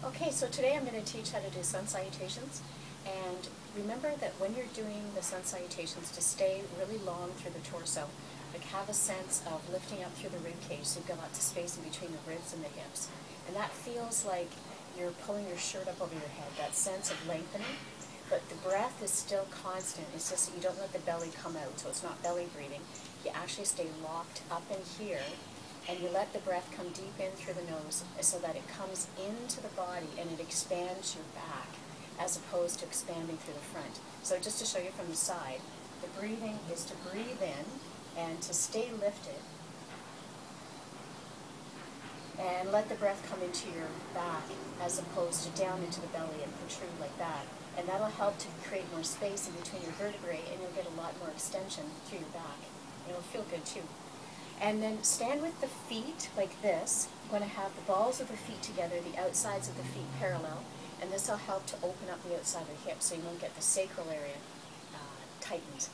Okay, so today I'm going to teach how to do sun salutations. And remember that when you're doing the sun salutations, to stay really long through the torso. Like, have a sense of lifting up through the rib cage, so you've got lots of space in between the ribs and the hips. And that feels like you're pulling your shirt up over your head, that sense of lengthening. But the breath is still constant. It's just that you don't let the belly come out, so it's not belly breathing. You actually stay locked up in here, and you let the breath come deep in through the nose so that it comes into the body and it expands your back as opposed to expanding through the front. So just to show you from the side, the breathing is to breathe in and to stay lifted and let the breath come into your back as opposed to down into the belly and protrude like that. And that'll help to create more space in between your vertebrae, and you'll get a lot more extension through your back. And it'll feel good too. And then stand with the feet like this. I'm going to have the balls of the feet together, the outsides of the feet parallel, and this will help to open up the outside of the hips so you won't get the sacral area tightened.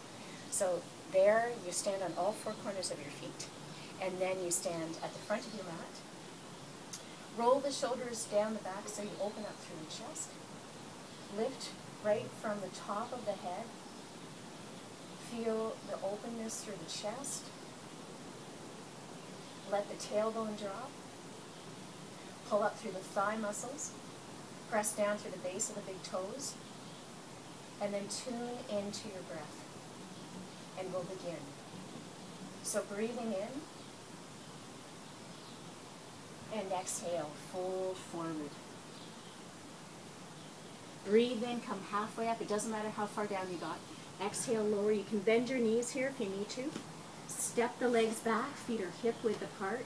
So there, you stand on all four corners of your feet, and then you stand at the front of your mat. Roll the shoulders down the back so you open up through the chest. Lift right from the top of the head. Feel the openness through the chest. Let the tailbone drop. Pull up through the thigh muscles. Press down through the base of the big toes. And then tune into your breath. And we'll begin. So breathing in. And exhale, fold forward. Breathe in, come halfway up. It doesn't matter how far down you got. Exhale, lower. You can bend your knees here if you need to. Step the legs back, feet are hip width apart.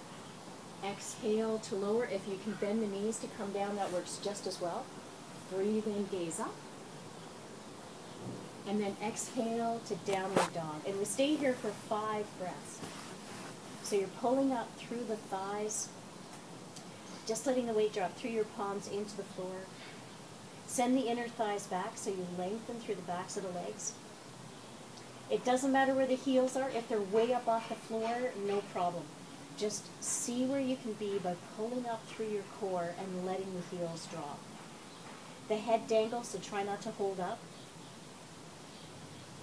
Exhale to lower. If you can bend the knees to come down, that works just as well. Breathe in, gaze up. And then exhale to downward dog. And we stay here for 5 breaths. So you're pulling up through the thighs, just letting the weight drop through your palms into the floor. Send the inner thighs back so you lengthen through the backs of the legs. It doesn't matter where the heels are. If they're way up off the floor, no problem. Just see where you can be by pulling up through your core and letting the heels drop. The head dangles, so try not to hold up.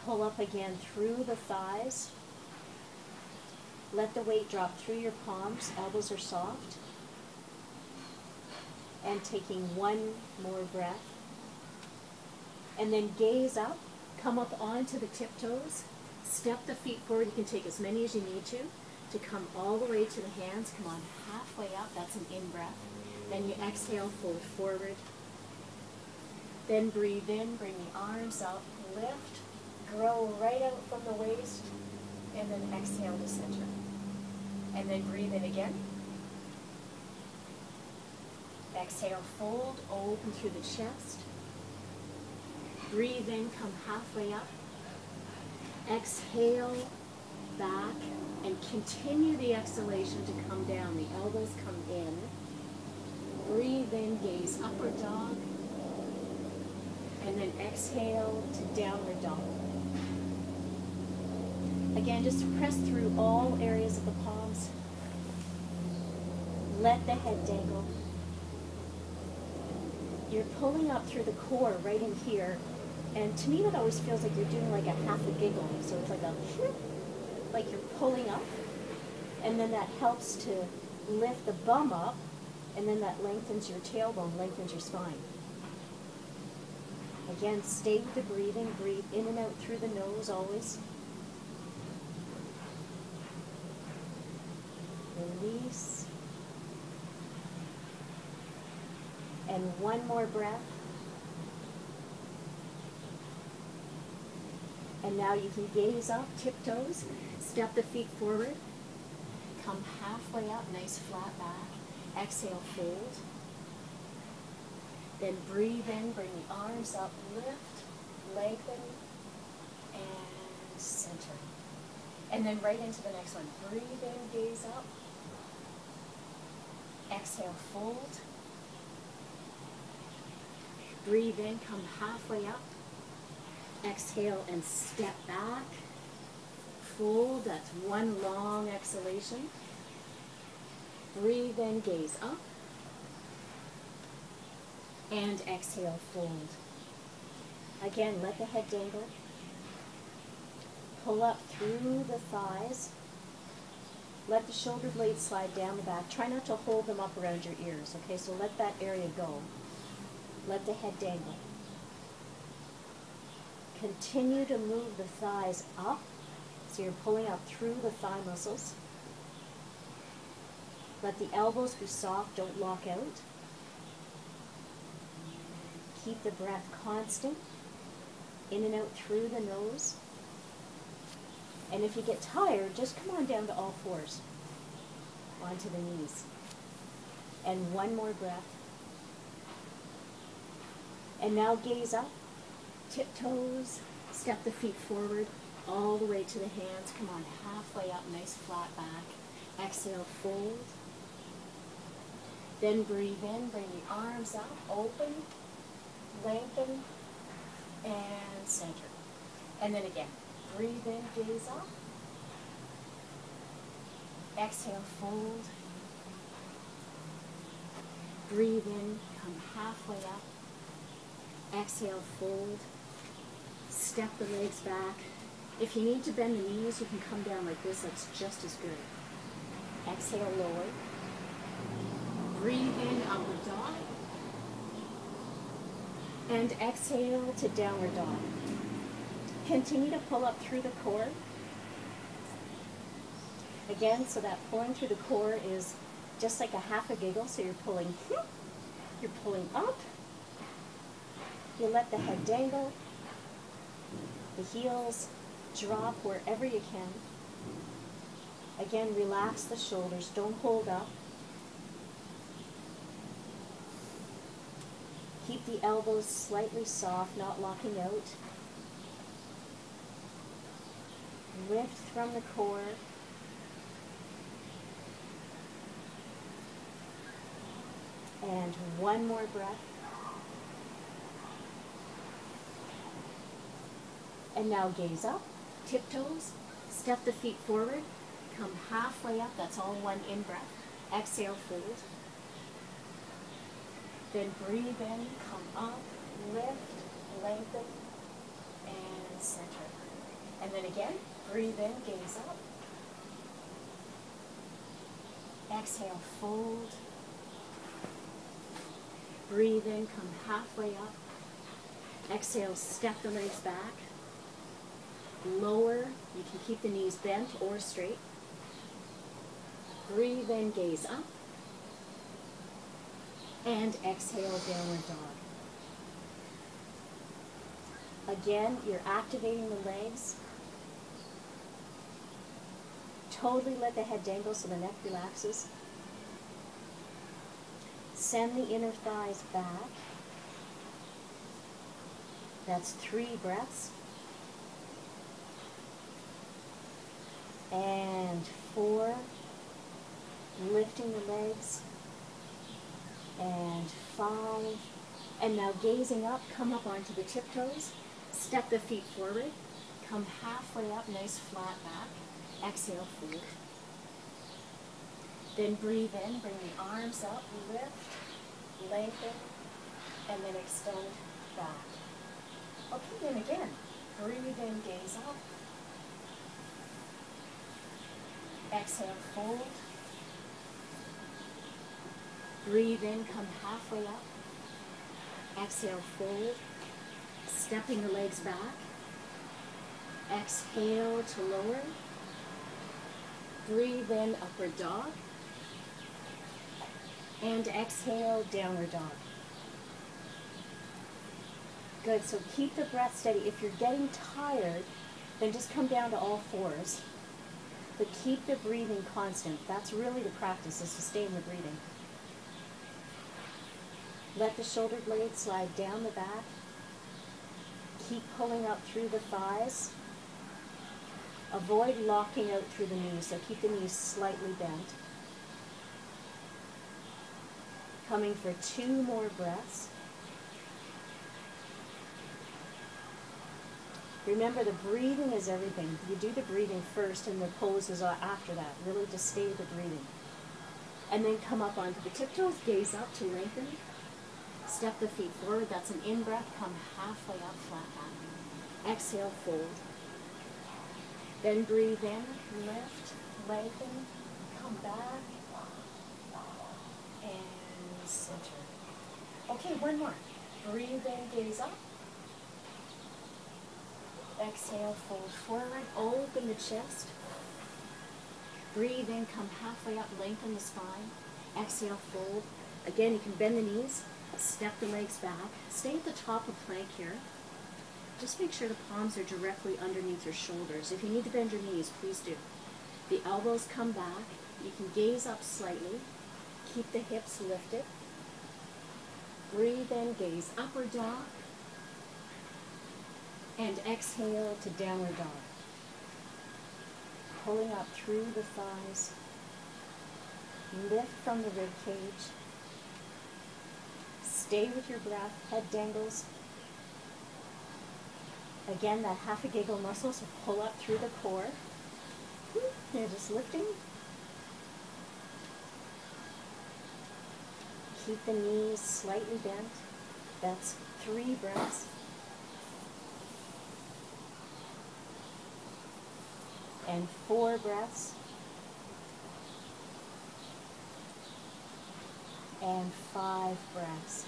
Pull up again through the thighs. Let the weight drop through your palms. Elbows are soft. And taking one more breath. And then gaze up, come up onto the tiptoes, step the feet forward. You can take as many as you need to come all the way to the hands. Come on, halfway up, that's an in-breath. Then you exhale, fold forward. Then breathe in, bring the arms up, lift, grow right out from the waist, and then exhale to center. And then breathe in again. Exhale, fold, open through the chest. Breathe in, come halfway up. Exhale, back, and continue the exhalation to come down. The elbows come in. Breathe in, gaze upward dog. And then exhale to downward dog. Again, just press through all areas of the palms. Let the head dangle. You're pulling up through the core right in here. And to me, that always feels like you're doing like a half a giggle. So it's like like you're pulling up. And then that helps to lift the bum up. And then that lengthens your tailbone, lengthens your spine. Again, stay with the breathing. Breathe in and out through the nose always. Release. And one more breath. And now you can gaze up, tiptoes, step the feet forward, come halfway up, nice flat back, exhale, fold. Then breathe in, bring the arms up, lift, lengthen, and center. And then right into the next one. Breathe in, gaze up, exhale, fold. Breathe in, come halfway up. Exhale and step back. Fold, that's one long exhalation. Breathe in, gaze up. And exhale, fold. Again, let the head dangle. Pull up through the thighs. Let the shoulder blades slide down the back. Try not to hold them up around your ears, okay? So let that area go. Let the head dangle. Continue to move the thighs up, so you're pulling up through the thigh muscles. Let the elbows be soft, don't lock out. Keep the breath constant, in and out through the nose. And if you get tired, just come on down to all fours, onto the knees. And one more breath. And now gaze up, tiptoes, step the feet forward, all the way to the hands. Come on, halfway up, nice flat back. Exhale, fold. Then breathe in, bring the arms up, open, lengthen, and center. And then again, breathe in, gaze up. Exhale, fold. Breathe in, come halfway up. Exhale, fold. Step the legs back. If you need to bend the knees, you can come down like this. That's just as good. Exhale, lower. Breathe in, upward dog. And exhale to downward dog. Continue to pull up through the core. Again, so that pulling through the core is just like a half a giggle. So you're pulling up. You let the head dangle. The heels drop wherever you can. Again, relax the shoulders. Don't hold up. Keep the elbows slightly soft, not locking out. Lift from the core. And one more breath. And now gaze up, tiptoes, step the feet forward, come halfway up, that's all one in-breath. Exhale, fold. Then breathe in, come up, lift, lengthen, and center. And then again, breathe in, gaze up. Exhale, fold. Breathe in, come halfway up. Exhale, step the legs back. Lower, you can keep the knees bent or straight. Breathe in, gaze up. And exhale, downward dog. Again, you're activating the legs. Totally let the head dangle so the neck relaxes. Send the inner thighs back. That's 3 breaths. And 4, lifting the legs. And 5, and now gazing up, come up onto the tiptoes, step the feet forward, come halfway up, nice flat back, exhale, fold. Then breathe in, bring the arms up, lift, lengthen, and then extend back. Okay, then again, breathe in, gaze up, exhale, fold. Breathe in, come halfway up. Exhale, fold. Stepping the legs back. Exhale to lower. Breathe in, upward dog. And exhale, downward dog. Good, so keep the breath steady. If you're getting tired, then just come down to all fours. But keep the breathing constant. That's really the practice, is to stay in the breathing. Let the shoulder blades slide down the back. Keep pulling up through the thighs. Avoid locking out through the knees, so keep the knees slightly bent. Coming for 2 more breaths. Remember, the breathing is everything. You do the breathing first and the poses are after that. Really just stay with the breathing. And then come up onto the tiptoes, gaze up to lengthen. Step the feet forward. That's an in-breath. Come halfway up, flat back. Exhale, fold. Then breathe in, lift, lengthen, come back, and center. Okay, one more. Breathe in, gaze up. Exhale, fold forward, open the chest. Breathe in, come halfway up, lengthen the spine. Exhale, fold. Again, you can bend the knees, step the legs back. Stay at the top of plank here. Just make sure the palms are directly underneath your shoulders. If you need to bend your knees, please do. The elbows come back. You can gaze up slightly. Keep the hips lifted. Breathe in, gaze upward dog. And exhale to downward dog. Pulling up through the thighs. Lift from the rib cage. Stay with your breath, head dangles. Again, that half a giggle muscle, so pull up through the core. And just lifting. Keep the knees slightly bent. That's 3 breaths. And 4 breaths. And 5 breaths.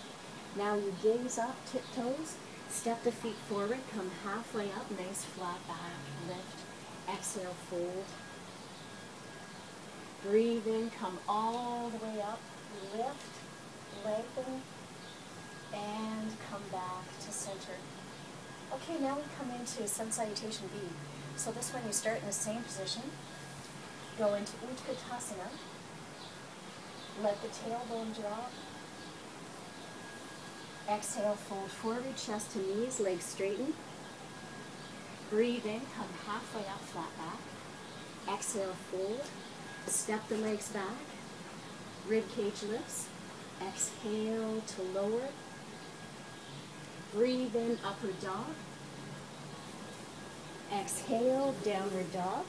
Now you gaze up, tiptoes, step the feet forward, come halfway up, nice flat back, lift, exhale, fold. Breathe in, come all the way up, lift, lengthen, and come back to center. Okay, now we come into Salutation B. So this one you start in the same position, go into Utkatasana, let the tailbone drop, exhale, fold forward, chest to knees, legs straighten, breathe in, come halfway up, flat back, exhale, fold, step the legs back, rib cage lifts, exhale to lower, breathe in, upward dog, exhale, downward dog,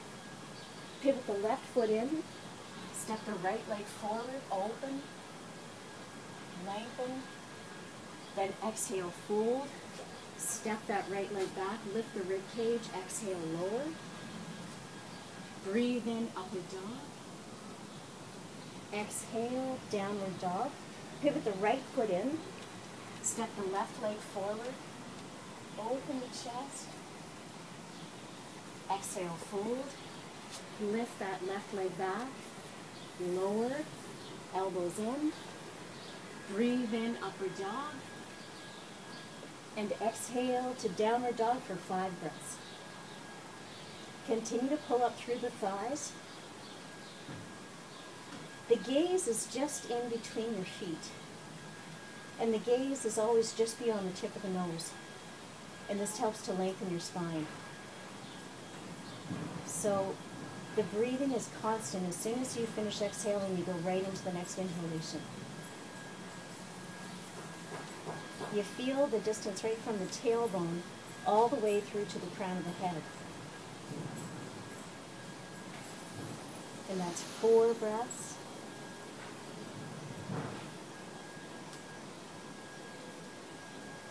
pivot the left foot in, step the right leg forward, open, lengthen, then exhale, fold, step that right leg back, lift the rib cage, exhale, lower, breathe in, upward dog, exhale, downward dog, pivot the right foot in, step the left leg forward, open the chest, exhale, fold, lift that left leg back, lower, elbows in, breathe in, upward dog, and exhale to downward dog for 5 breaths. Continue to pull up through the thighs. The gaze is just in between your feet. And the gaze is always just beyond the tip of the nose. And this helps to lengthen your spine. So the breathing is constant. As soon as you finish exhaling, you go right into the next inhalation. You feel the distance right from the tailbone all the way through to the crown of the head. And that's 4 breaths.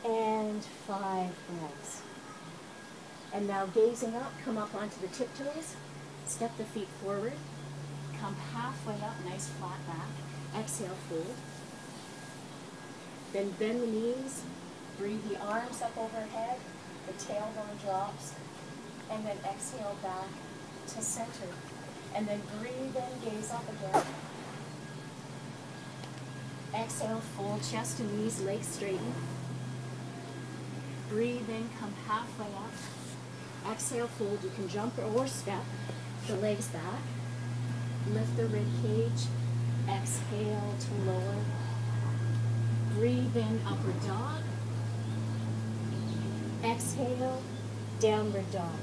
And 5 breaths. And now gazing up, come up onto the tiptoes, step the feet forward, come halfway up, nice flat back, exhale, fold. Then bend the knees, breathe the arms up overhead, the tailbone drops, and then exhale back to center. And then breathe in, gaze up again. Exhale, fold, chest and knees, legs straighten. Breathe in, come halfway up. Exhale, fold. You can jump or step the legs back. Lift the rib cage. Exhale to lower. Breathe in, upward dog. Exhale, downward dog.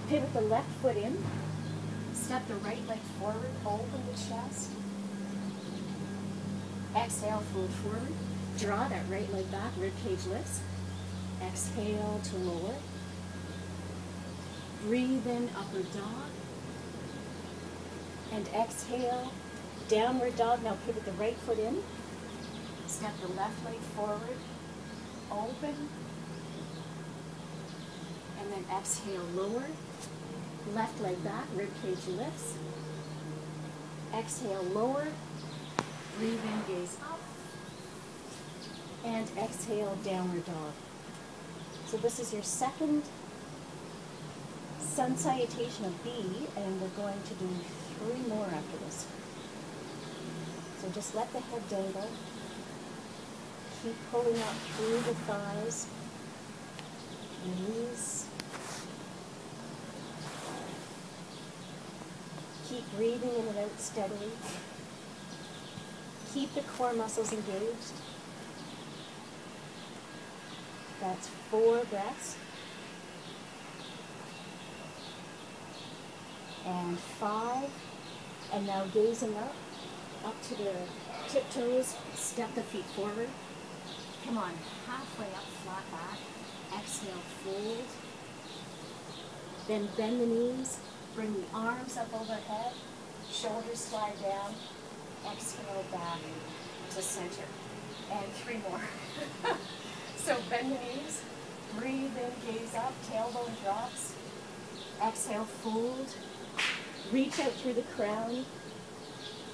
Pivot the left foot in. Step the right leg forward, open the chest. Exhale, fold forward. Draw that right leg back, rib cage lifts. Exhale to lower. Breathe in, upward dog. And exhale, downward dog. Now pivot the right foot in. Step the left leg forward, open, and then exhale, lower. Left leg back, rib cage lifts. Exhale, lower. Breathe in, gaze up. And exhale, downward dog. So this is your second sun salutation of B, and we're going to do 3 more after this. So just let the head dangle. Keep pulling up through the thighs, knees. Keep breathing in and out steadily. Keep the core muscles engaged. That's 4 breaths. And 5. And now gazing up to the tiptoes. Step the feet forward. Come on, halfway up, flat back. Exhale, fold. Then bend the knees. Bring the arms up overhead. Shoulders slide down. Exhale, back to center. And 3 more. So bend the knees. Breathe in, gaze up. Tailbone drops. Exhale, fold. Reach out through the crown.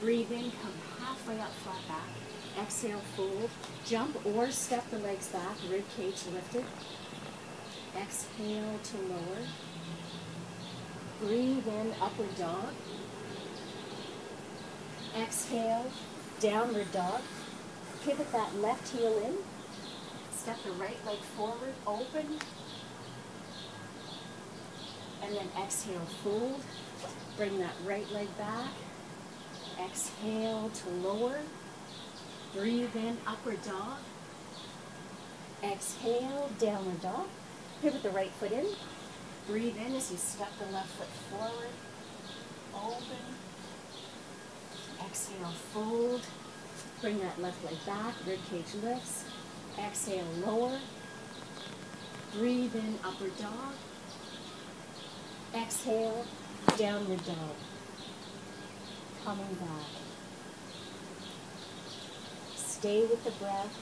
Breathe in, come halfway up, flat back. Exhale, fold. Jump or step the legs back, rib cage lifted. Exhale to lower. Breathe in, upward dog. Exhale, downward dog. Pivot that left heel in. Step the right leg forward, open. And then exhale, fold. Bring that right leg back. Exhale to lower. Breathe in, upward dog. Exhale, downward dog. Pivot the right foot in. Breathe in as you step the left foot forward. Open. Exhale, fold. Bring that left leg back. Rib cage lifts. Exhale, lower. Breathe in, upward dog. Exhale, downward dog. Coming back. Stay with the breath.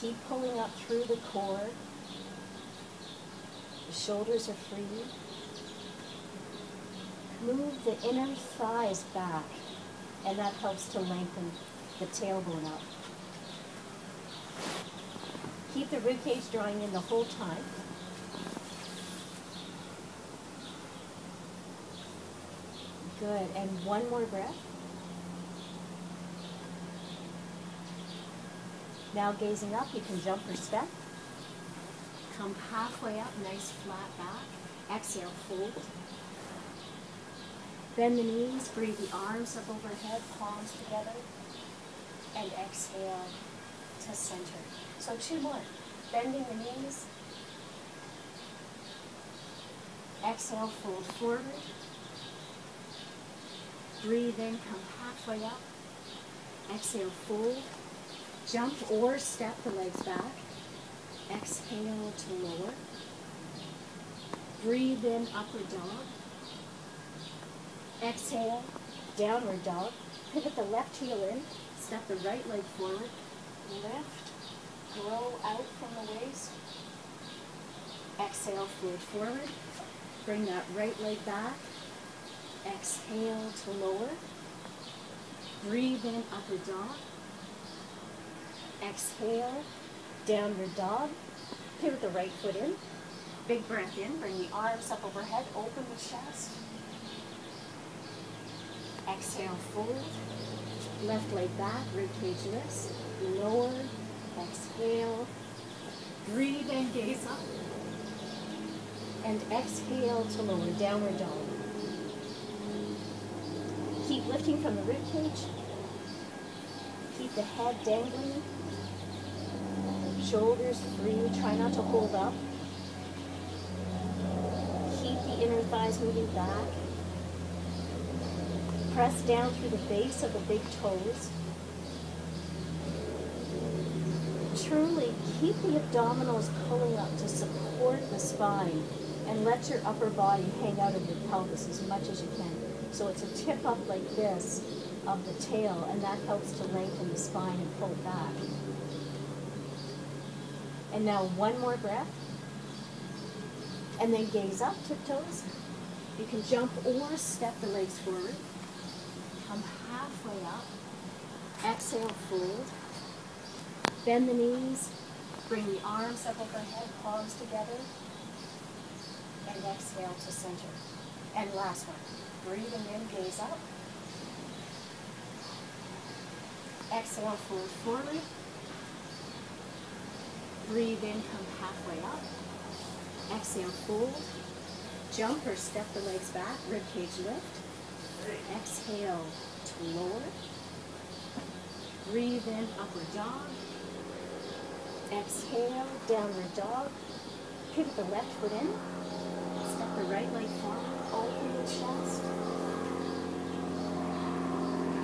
Keep pulling up through the core. The shoulders are free. Move the inner thighs back, and that helps to lengthen the tailbone up. Keep the ribcage drawing in the whole time. Good, and 1 more breath. Now gazing up, you can jump or step. Come halfway up, nice flat back. Exhale, fold. Bend the knees, breathe the arms up overhead, palms together. And exhale to center. So 2 more. Bending the knees. Exhale, fold forward. Breathe in, come halfway up. Exhale, fold. Jump or step the legs back. Exhale to lower. Breathe in, upward dog. Exhale, downward dog. Pivot the left heel in. Step the right leg forward. Lift. Grow out from the waist. Exhale, fold forward. Bring that right leg back. Exhale to lower. Breathe in, upward dog. Exhale, downward dog. Pivot the right foot in. Big breath in. Bring the arms up overhead. Open the chest. Exhale, fold. Left leg back. Rib cage lifts. Lower. Exhale. Breathe in, gaze up. And exhale to lower. Downward dog. Keep lifting from the rib cage. Keep the head dangling. Shoulders free. Try not to hold up. Keep the inner thighs moving back. Press down through the base of the big toes. Truly keep the abdominals pulling up to support the spine, and let your upper body hang out of your pelvis as much as you can. So it's a tip up like this, of the tail, and that helps to lengthen the spine and pull it back. And now one more breath. And then gaze up, tiptoes. You can jump or step the legs forward. Come halfway up. Exhale, fold. Bend the knees. Bring the arms up overhead, palms together. And exhale to center. And last one. Breathing in, gaze up. Exhale, fold forward. Breathe in, come halfway up. Exhale, fold. Jump or step the legs back, ribcage lift. Exhale to lower. Breathe in, upward dog. Exhale, downward dog. Pivot the left foot in. Step the right leg forward, open the chest.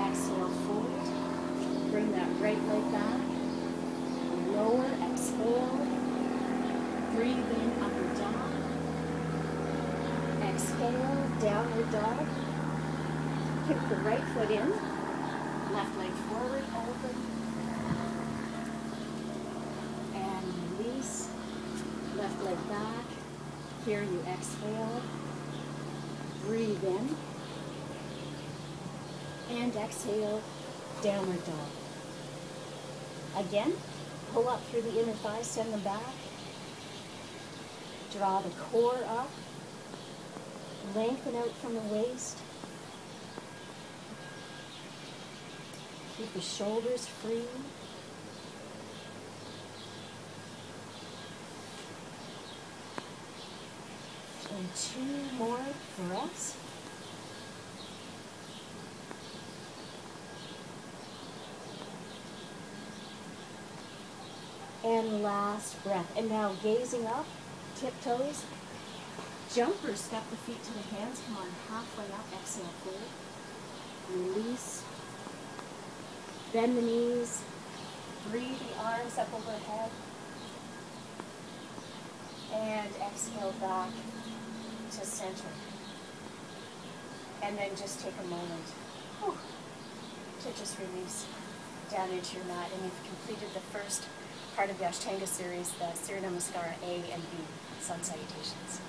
Exhale, fold. Bring that right leg back. Lower, exhale. Breathe in, upward dog. Exhale, downward dog. Kick the right foot in. Left leg forward, open. And release. Left leg back. Here you exhale. Breathe in. And exhale, downward dog. Again, pull up through the inner thighs, send them back. Draw the core up. Lengthen out from the waist. Keep the shoulders free. And 2 more breaths. And last breath. And now gazing up, tiptoes. Jump or step the feet to the hands. Come on, halfway up. Exhale, fold. Release. Bend the knees. Breathe the arms up overhead. And exhale back to center. And then just take a moment to just release down into your mat. And you've completed the first part of the Ashtanga series, the Surya Namaskara A and B, Sun Salutations.